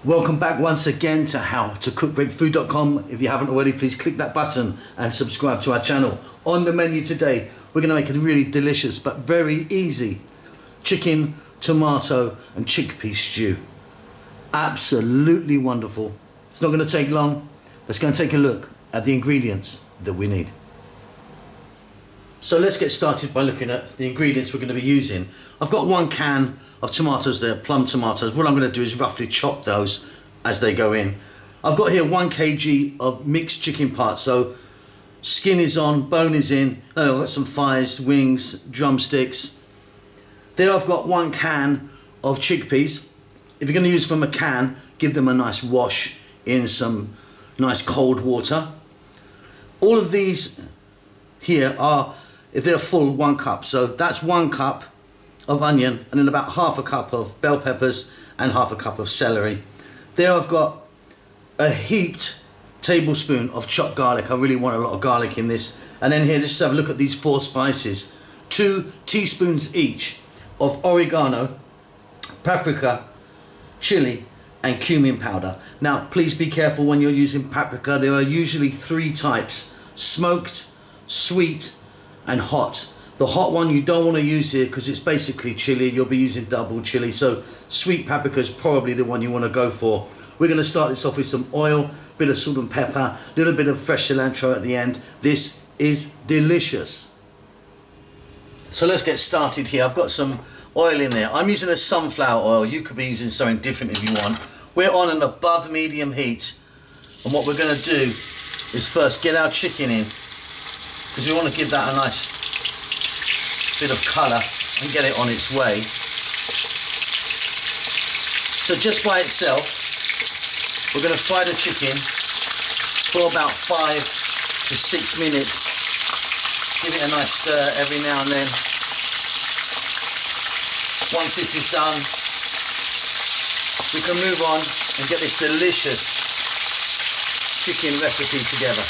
Welcome back once again to howtocookgreatfood.com. If you haven't already, please click that button and subscribe to our channel. On the menu today, we're going to make a really delicious but very easy chicken, tomato and chickpea stew. Absolutely wonderful. It's not going to take long. Let's go and take a look at the ingredients that we need. So let's get started by looking at the ingredients we're going to be using. I've got 1 can of tomatoes there, plum tomatoes. What I'm going to do is roughly chop those as they go in. I've got here 1 kg of mixed chicken parts, so skin is on, bone is in. I've got some thighs, wings, drumsticks. There I've got 1 can of chickpeas. If you're going to use from a can, give them a nice wash in some nice cold water. All of these here are, if they're full, 1 cup. So that's 1 cup of onion and then about half a cup of bell peppers and half a cup of celery. There I've got a heaped tablespoon of chopped garlic. I really want a lot of garlic in this. And then here, let's just have a look at these 4 spices. 2 teaspoons each of oregano, paprika, chili and cumin powder. Now please be careful when you're using paprika. There are usually 3 types: smoked, sweet and hot. The hot one you don't want to use here because it's basically chili. You'll be using double chili, so sweet paprika is probably the one you want to go for. We're going to start this off with some oil, bit of salt and pepper, a little bit of fresh cilantro at the end. This is delicious. So let's get started here. I've got some oil in there. I'm using a sunflower oil. You could be using something different if you want. We're on an above medium heat, and what we're going to do is first get our chicken in, because we want to give that a nice bit of colour and get it on its way. So just by itself, we're going to fry the chicken for about 5 to 6 minutes. Give it a nice stir every now and then. Once this is done, we can move on and get this delicious chicken recipe together.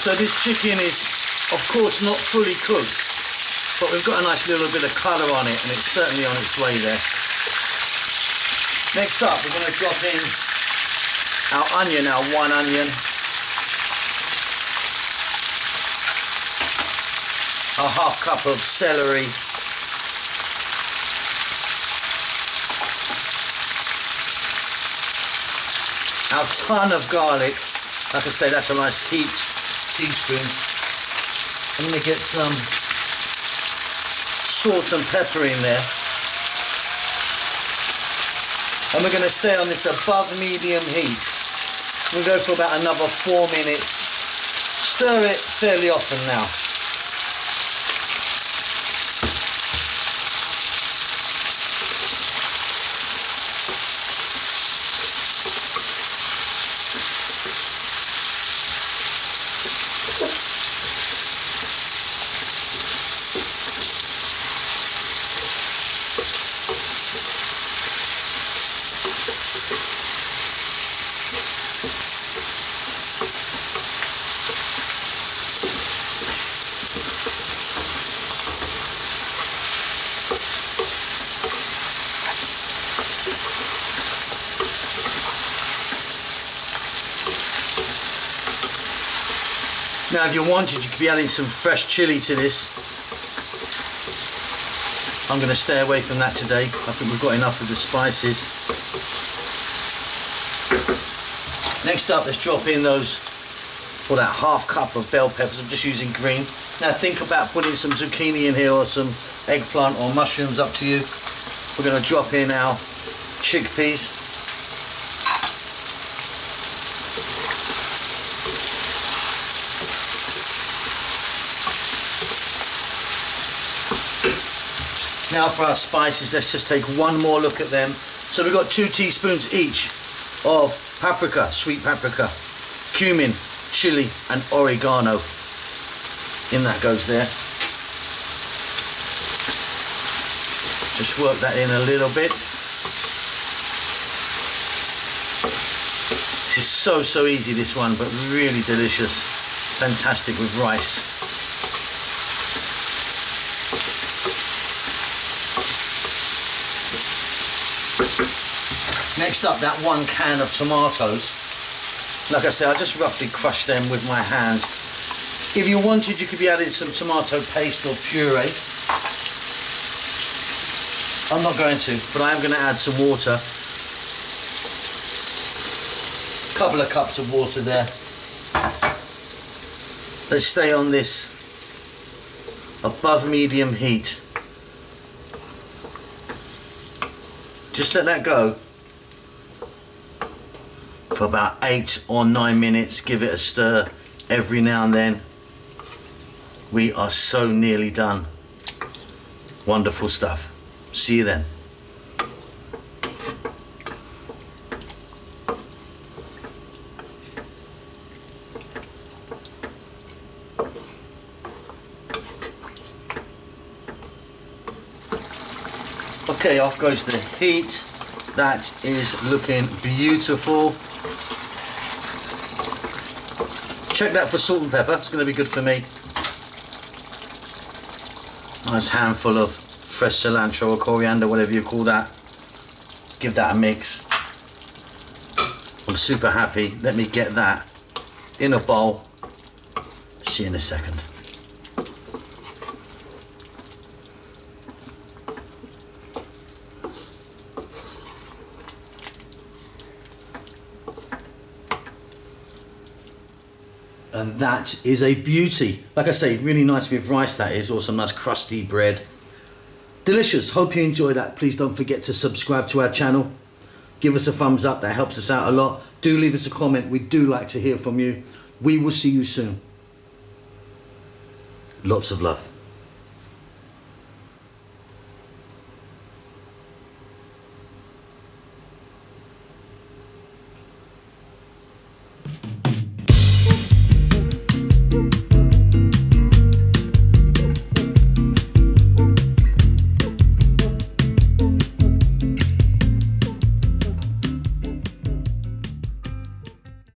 So this chicken is, of course, not fully cooked, but we've got a nice little bit of colour on it, and it's certainly on its way there. Next up, we're going to drop in our onion, our 1 onion, our half cup of celery, our ton of garlic. Like I say, that's a nice heaped teaspoon. I'm going to get some salt and pepper in there, and we're going to stay on this above medium heat. We'll go for about another 4 minutes. Stir it fairly often now. Now if you wanted, you could be adding some fresh chili to this. I'm going to stay away from that today. I think we've got enough of the spices. Next up, let's drop in those, for that half cup of bell peppers. I'm just using green. Now think about putting some zucchini in here or some eggplant or mushrooms, up to you. We're going to drop in our chickpeas. Now for our spices, let's just take one more look at them. So we've got 2 teaspoons each of paprika, sweet paprika, cumin, chili and oregano. In that goes there. Just work that in a little bit. This is so easy, this one, but really delicious. Fantastic with rice. Next up, that 1 can of tomatoes. Like I said, I just roughly crushed them with my hand. If you wanted, you could be adding some tomato paste or puree. I'm not going to, but I am going to add some water. Couple of cups of water there. Let's stay on this above medium heat. Just let that go for about 8 or 9 minutes. Give it a stir every now and then. We are so nearly done. Wonderful stuff. See you then. Okay, off goes the heat. That is looking beautiful. Check that for salt and pepper. It's going to be good for me. Nice handful of fresh cilantro or coriander, whatever you call that. Give that a mix. I'm super happy. Let me get that in a bowl. See you in a second. And that is a beauty. Like I say, really nice with rice, that is, or some nice crusty bread. Delicious. Hope you enjoy that. Please don't forget to subscribe to our channel. Give us a thumbs up. That helps us out a lot. Do leave us a comment. We do like to hear from you. We will see you soon. Lots of love.